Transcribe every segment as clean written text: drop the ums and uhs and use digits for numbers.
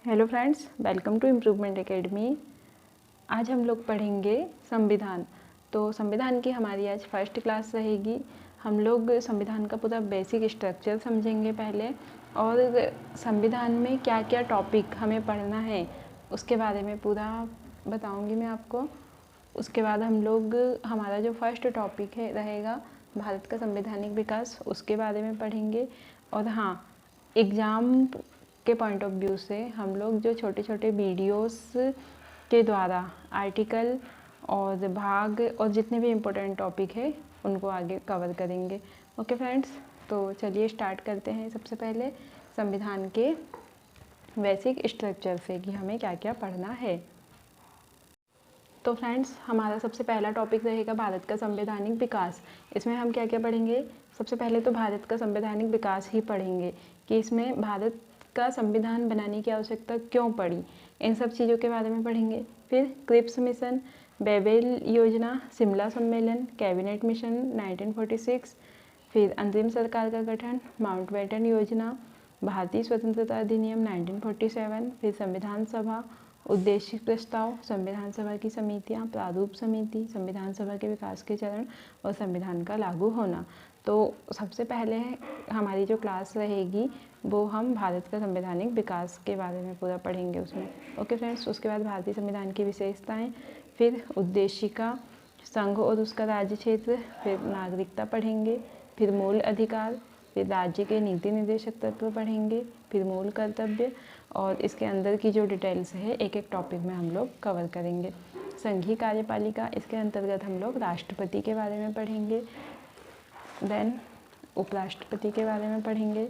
Hello friends, welcome to improvement academy. आज हम लोग पढ़ेंगे संविधान। तो संविधान की हमारी आज फर्स्ट क्लास रहेगी। हम लोग संविधान का पूरा बेसिक स्ट्रक्चर समझेंगे पहले, और संविधान में क्या क्या टॉपिक हमें पढ़ना है उसके बारे में पूरा बताऊंगी मैं आपको। उसके बाद हम लोग हमारा जो फर्स्ट टॉपिक है रहेगा भारत का संवैधानिक विकास, उसके बारे में पढ़ेंगे। और हाँ, एग्ज़ाम के पॉइंट ऑफ व्यू से हम लोग जो छोटे छोटे वीडियोस के द्वारा आर्टिकल और भाग और जितने भी इम्पोर्टेंट टॉपिक है उनको आगे कवर करेंगे। ओके फ्रेंड्स, तो चलिए स्टार्ट करते हैं। सबसे पहले संविधान के बेसिक स्ट्रक्चर से कि हमें क्या क्या पढ़ना है। तो फ्रेंड्स, हमारा सबसे पहला टॉपिक रहेगा भारत का संवैधानिक विकास। इसमें हम क्या क्या पढ़ेंगे? सबसे पहले तो भारत का संवैधानिक विकास ही पढ़ेंगे कि इसमें भारत का संविधान बनाने की आवश्यकता क्यों पड़ी, इन सब चीज़ों के बारे में पढ़ेंगे। फिर क्रिप्स मिशन, बेबेल योजना, शिमला सम्मेलन, कैबिनेट मिशन 1946, फिर अंतरिम सरकार का गठन, माउंटबेटन योजना, भारतीय स्वतंत्रता अधिनियम 1947, फिर संविधान सभा, उद्देश्य प्रस्ताव, संविधान सभा की समितियां, प्रारूप समिति, संविधान सभा के विकास के चरण और संविधान का लागू होना। तो सबसे पहले हमारी जो क्लास रहेगी वो हम भारत का संवैधानिक विकास के बारे में पूरा पढ़ेंगे उसमें। ओके फ्रेंड्स, उसके बाद भारतीय संविधान की विशेषताएं, फिर उद्देशिका, संघ और उसका राज्य क्षेत्र, फिर नागरिकता पढ़ेंगे, फिर मूल अधिकार, फिर राज्य के नीति निर्देशक तत्व पढ़ेंगे, फिर मूल कर्तव्य, और इसके अंदर की जो डिटेल्स है एक एक टॉपिक में हम लोग कवर करेंगे। संघीय कार्यपालिका, इसके अंतर्गत हम लोग राष्ट्रपति के बारे में पढ़ेंगे, देन उपराष्ट्रपति के बारे में पढ़ेंगे,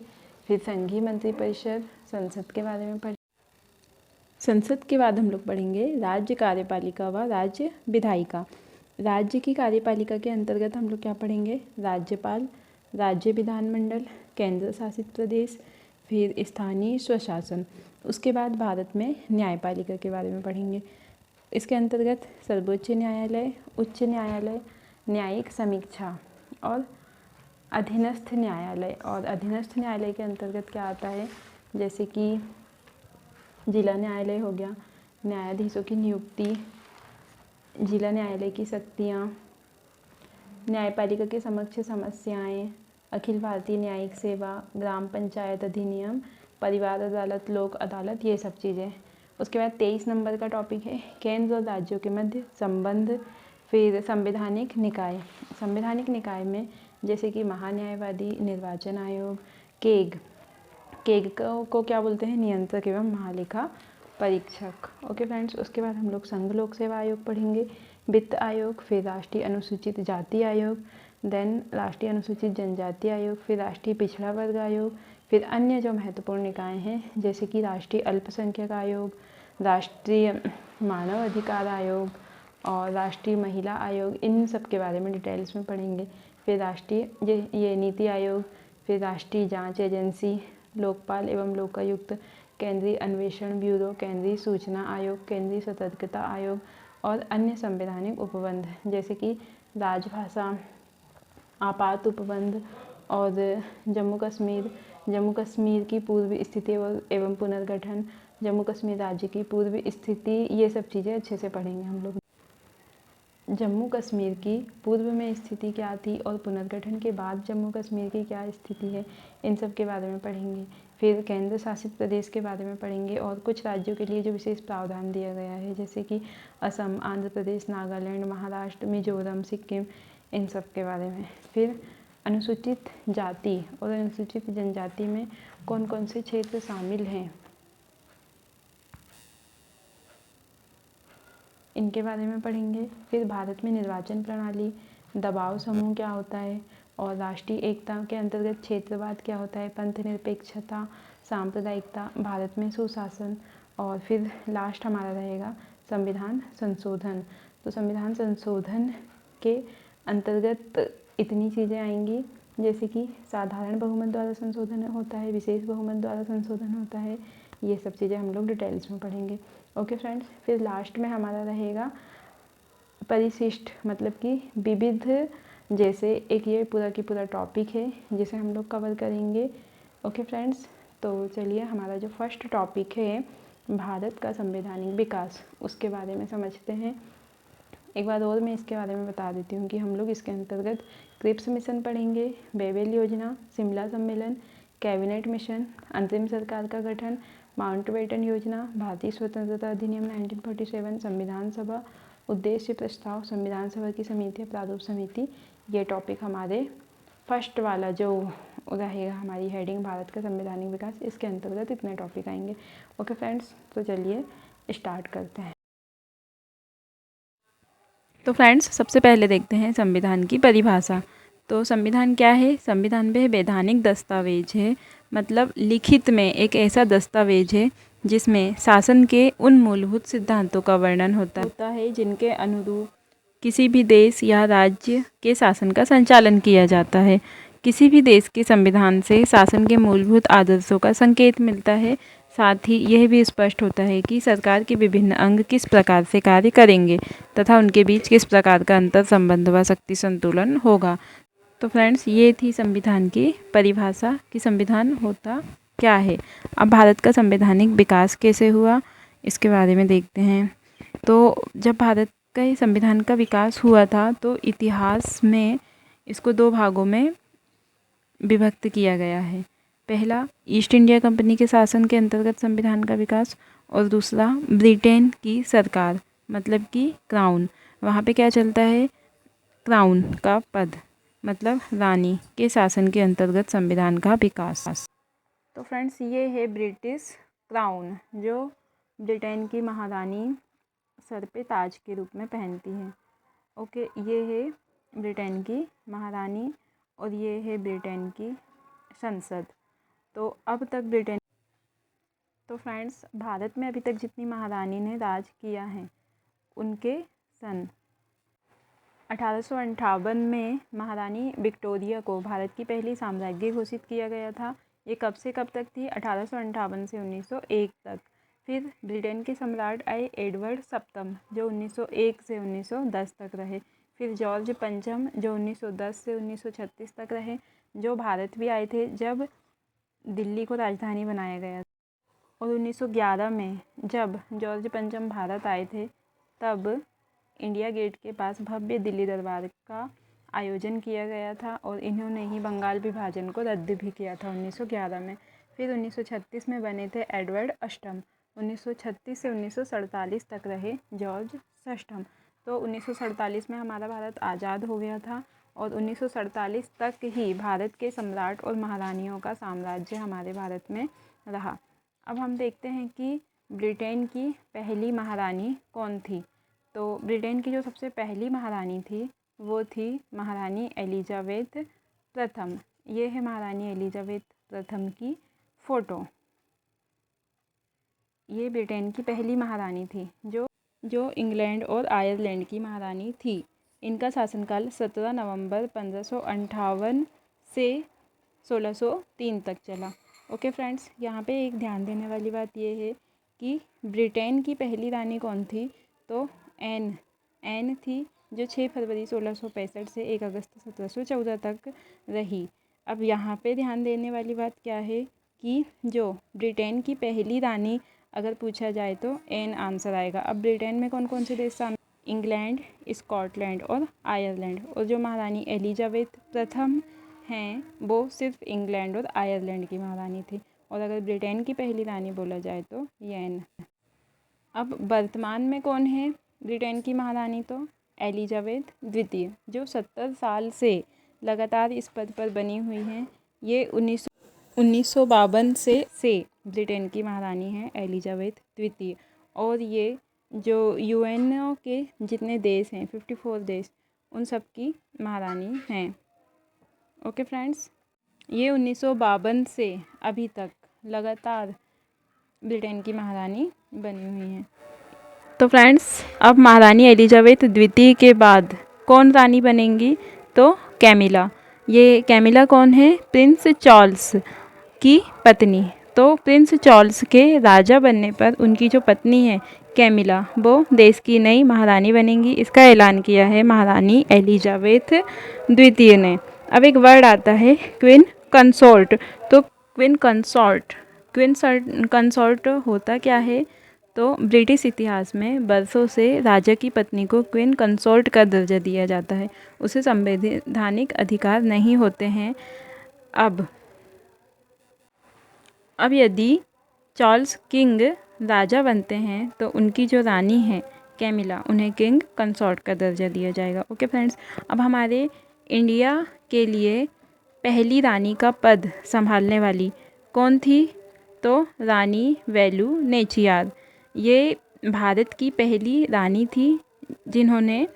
फिर संघीय मंत्रिपरिषद, संसद के बारे में पढ़ेंगे। संसद के बाद हम लोग पढ़ेंगे राज्य कार्यपालिका व राज्य विधायिका। राज्य की कार्यपालिका के अंतर्गत हम लोग क्या पढ़ेंगे? राज्यपाल, राज्य विधानमंडल, केंद्र शासित प्रदेश, फिर स्थानीय स्वशासन। उसके बाद भारत में न्यायपालिका के बारे में पढ़ेंगे। इसके अंतर्गत सर्वोच्च न्यायालय, उच्च न्यायालय, न्यायिक समीक्षा और अधीनस्थ न्यायालय। और अधीनस्थ न्यायालय के अंतर्गत क्या आता है? जैसे कि जिला न्यायालय हो गया, न्यायाधीशों की नियुक्ति, जिला न्यायालय की शक्तियाँ, न्यायपालिका के समक्ष समस्याएं, अखिल भारतीय न्यायिक सेवा, ग्राम पंचायत अधिनियम, परिवार अदालत, लोक अदालत, ये सब चीज़ें। उसके बाद 23 नंबर का टॉपिक है केंद्र और राज्यों के मध्य संबंध। फिर संवैधानिक निकाय। संवैधानिक निकाय में जैसे कि महान्यायवादी, निर्वाचन आयोग, केग को क्या बोलते हैं? नियंत्रक एवं महालेखा परीक्षक। ओके फ्रेंड्स, उसके बाद हम लोग संघ लोक सेवा आयोग पढ़ेंगे, वित्त आयोग, फिर राष्ट्रीय अनुसूचित जाति आयोग, देन राष्ट्रीय अनुसूचित जनजाति आयोग, फिर राष्ट्रीय पिछड़ा वर्ग आयोग, फिर अन्य जो महत्वपूर्ण निकाय हैं जैसे कि राष्ट्रीय अल्पसंख्यक आयोग, राष्ट्रीय मानव अधिकार आयोग और राष्ट्रीय महिला आयोग, इन सब के बारे में डिटेल्स में पढ़ेंगे। फिर राष्ट्रीय ये नीति आयोग, फिर राष्ट्रीय जांच एजेंसी, लोकपाल एवं लोकायुक्त, केंद्रीय अन्वेषण ब्यूरो, केंद्रीय सूचना आयोग, केंद्रीय सतर्कता आयोग और अन्य संवैधानिक उपबंध जैसे कि राजभाषा, आपात उपबंध और जम्मू कश्मीर की पूर्व स्थिति एवं पुनर्गठन, जम्मू कश्मीर राज्य की पूर्व स्थिति, ये सब चीज़ें अच्छे से पढ़ेंगे हम लोग। जम्मू कश्मीर की पूर्व में स्थिति क्या थी और पुनर्गठन के बाद जम्मू कश्मीर की क्या स्थिति है, इन सब के बारे में पढ़ेंगे। फिर केंद्र शासित प्रदेश के बारे में पढ़ेंगे और कुछ राज्यों के लिए जो विशेष प्रावधान दिया गया है जैसे कि असम, आंध्र प्रदेश, नागालैंड, महाराष्ट्र, मिजोरम, सिक्किम, इन सब के बारे में। फिर अनुसूचित जाति और अनुसूचित जनजाति में कौन कौन से क्षेत्र शामिल हैं, इनके बारे में पढ़ेंगे। फिर भारत में निर्वाचन प्रणाली, दबाव समूह क्या होता है और राष्ट्रीय एकता के अंतर्गत क्षेत्रवाद क्या होता है, पंथ निरपेक्षता, सांप्रदायिकता, भारत में सुशासन। और फिर लास्ट हमारा रहेगा संविधान संशोधन। तो संविधान संशोधन के अंतर्गत इतनी चीज़ें आएंगी जैसे कि साधारण बहुमत द्वारा संशोधन होता है, विशेष बहुमत द्वारा संशोधन होता है, ये सब चीज़ें हम लोग डिटेल्स में पढ़ेंगे। ओके फ्रेंड्स, फिर लास्ट में हमारा रहेगा परिशिष्ट, मतलब कि विविध, जैसे एक ये पूरा की पूरा टॉपिक है जिसे हम लोग कवर करेंगे। ओके फ्रेंड्स, तो चलिए हमारा जो फर्स्ट टॉपिक है भारत का संवैधानिक विकास, उसके बारे में समझते हैं। एक बार और मैं इसके बारे में बता देती हूँ कि हम लोग इसके अंतर्गत क्रिप्स मिशन पढ़ेंगे, बेबेल योजना, शिमला सम्मेलन, कैबिनेट मिशन, अंतरिम सरकार का गठन, माउंटबेटन योजना, भारतीय स्वतंत्रता अधिनियम 1947, संविधान सभा, उद्देश्य प्रस्ताव, संविधान सभा की समिति, प्रारूप समिति। ये टॉपिक हमारे फर्स्ट वाला जो रहेगा हमारी हेडिंग भारत का संवैधानिक विकास, इसके अंतर्गत इतने टॉपिक आएंगे। ओके फ्रेंड्स, तो चलिए स्टार्ट करते हैं। तो फ्रेंड्स, सबसे पहले देखते हैं संविधान की परिभाषा। तो संविधान क्या है? संविधान वह वैधानिक दस्तावेज है, मतलब लिखित में एक ऐसा दस्तावेज है जिसमें शासन के उन मूलभूत सिद्धांतों का वर्णन होता है जिनके अनुरूप किसी भी देश या राज्य के शासन का संचालन किया जाता है। किसी भी देश के संविधान से शासन के मूलभूत आदर्शों का संकेत मिलता है। साथ ही यह भी स्पष्ट होता है कि सरकार के विभिन्न अंग किस प्रकार से कार्य करेंगे तथा उनके बीच किस प्रकार का अंतर संबंध व शक्ति संतुलन होगा। तो फ्रेंड्स, ये थी संविधान की परिभाषा कि संविधान होता क्या है। अब भारत का संवैधानिक विकास कैसे हुआ, इसके बारे में देखते हैं। तो जब भारत का संविधान का विकास हुआ था तो इतिहास में इसको दो भागों में विभक्त किया गया है। पहला, ईस्ट इंडिया कंपनी के शासन के अंतर्गत संविधान का विकास, और दूसरा ब्रिटेन की सरकार, मतलब कि क्राउन, वहाँ पे क्या चलता है, क्राउन का पद, मतलब रानी के शासन के अंतर्गत संविधान का विकास। तो फ्रेंड्स, ये है ब्रिटिश क्राउन, जो ब्रिटेन की महारानी सर पे ताज के रूप में पहनती है। ओके, ये है ब्रिटेन की महारानी और ये है ब्रिटेन की संसद। तो अब तक ब्रिटेन, तो फ्रेंड्स, भारत में अभी तक जितनी महारानी ने राज किया है उनके सन 1858 में महारानी विक्टोरिया को भारत की पहली साम्राज्ञी घोषित किया गया था। ये कब से कब तक थी? 1858 से 1901 तक। फिर ब्रिटेन के सम्राट आए एडवर्ड सप्तम, जो 1901 से 1910 तक रहे। फिर जॉर्ज पंचम, जो 1910 से 1936 तक रहे, जो भारत भी आए थे जब दिल्ली को राजधानी बनाया गया। और 1911 में जब जॉर्ज पंचम भारत आए थे तब इंडिया गेट के पास भव्य दिल्ली दरबार का आयोजन किया गया था और इन्होंने ही बंगाल विभाजन को रद्द भी किया था 1911 में। फिर 1936 में बने थे एडवर्ड अष्टम, 1936 से 1947 तक रहे जॉर्ज षष्ठम। तो 1947 में हमारा भारत आज़ाद हो गया था और 1947 तक ही भारत के सम्राट और महारानियों का साम्राज्य हमारे भारत में रहा। अब हम देखते हैं कि ब्रिटेन की पहली महारानी कौन थी। तो ब्रिटेन की जो सबसे पहली महारानी थी वो थी महारानी एलिजाबेथ प्रथम। ये है महारानी एलिजाबेथ प्रथम की फ़ोटो। ये ब्रिटेन की पहली महारानी थी जो इंग्लैंड और आयरलैंड की महारानी थी। इनका शासनकाल 17 नवंबर 1558 से 1603 तक चला। ओके फ्रेंड्स, यहाँ पे एक ध्यान देने वाली बात ये है कि ब्रिटेन की पहली रानी कौन थी। तो एन थी, जो 6 फरवरी 1665 से 1 अगस्त 1714 तक रही। अब यहाँ पे ध्यान देने वाली बात क्या है कि जो ब्रिटेन की पहली रानी अगर पूछा जाए तो एन आंसर आएगा। अब ब्रिटेन में कौन कौन से देश शामिल? इंग्लैंड, स्कॉटलैंड और आयरलैंड। और जो महारानी एलिजाबेथ प्रथम हैं वो सिर्फ इंग्लैंड और आयरलैंड की महारानी थी। और अगर ब्रिटेन की पहली रानी बोला जाए तो ये एन। अब वर्तमान में कौन है ब्रिटेन की महारानी? तो एलिजाबेथ द्वितीय, जो 70 साल से लगातार इस पद पर बनी हुई हैं। ये 1952 से ब्रिटेन की महारानी है एलिजाबेथ द्वितीय। और ये जो यूएनओ के जितने देश हैं 54 देश, उन सब की महारानी हैं। ओके फ्रेंड्स, ये 1952 से अभी तक लगातार ब्रिटेन की महारानी बनी हुई हैं। तो फ्रेंड्स, अब महारानी एलिजाबेथ द्वितीय के बाद कौन रानी बनेंगी? तो कैमिला। ये कैमिला कौन है? प्रिंस चार्ल्स की पत्नी। तो प्रिंस चार्ल्स के राजा बनने पर उनकी जो पत्नी है कैमिला, वो देश की नई महारानी बनेंगी। इसका ऐलान किया है महारानी एलिजाबेथ द्वितीय ने। अब एक वर्ड आता है क्वीन कंसोर्ट। तो क्वीन कंसोर्ट होता क्या है? तो ब्रिटिश इतिहास में बरसों से राजा की पत्नी को क्वीन कंसोर्ट का दर्जा दिया जाता है, उसे संवैधानिक अधिकार नहीं होते हैं। अब यदि चार्ल्स किंग राजा बनते हैं तो उनकी जो रानी है कैमिला, उन्हें किंग कंसॉर्ट का दर्जा दिया जाएगा। ओके फ्रेंड्स, अब हमारे इंडिया के लिए पहली रानी का पद संभालने वाली कौन थी? तो रानी वेलु नेचियार। ये भारत की पहली रानी थी जिन्होंने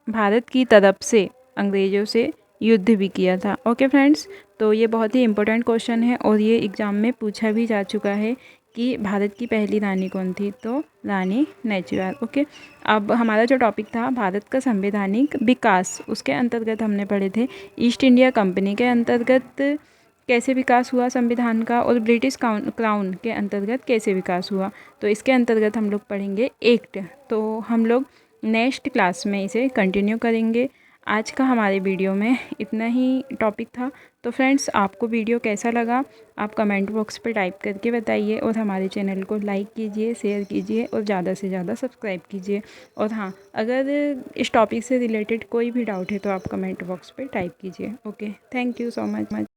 भारत की तरफ से अंग्रेज़ों से युद्ध भी किया था। ओके फ्रेंड्स, तो ये बहुत ही इम्पोर्टेंट क्वेश्चन है और ये एग्ज़ाम में पूछा भी जा चुका है कि भारत की पहली रानी कौन थी? तो रानी नेचुराल। ओके, अब हमारा जो टॉपिक था भारत का संवैधानिक विकास, उसके अंतर्गत हमने पढ़े थे ईस्ट इंडिया कंपनी के अंतर्गत कैसे विकास हुआ संविधान का और ब्रिटिश क्राउन के अंतर्गत कैसे विकास हुआ। तो इसके अंतर्गत हम लोग पढ़ेंगे एक्ट। तो हम लोग नेक्स्ट क्लास में इसे कंटिन्यू करेंगे। आज का हमारे वीडियो में इतना ही टॉपिक था। तो फ्रेंड्स, आपको वीडियो कैसा लगा आप कमेंट बॉक्स पर टाइप करके बताइए और हमारे चैनल को लाइक कीजिए, शेयर कीजिए और ज़्यादा से ज़्यादा सब्सक्राइब कीजिए। और हाँ, अगर इस टॉपिक से रिलेटेड कोई भी डाउट है तो आप कमेंट बॉक्स पर टाइप कीजिए। Okay, thank you so much.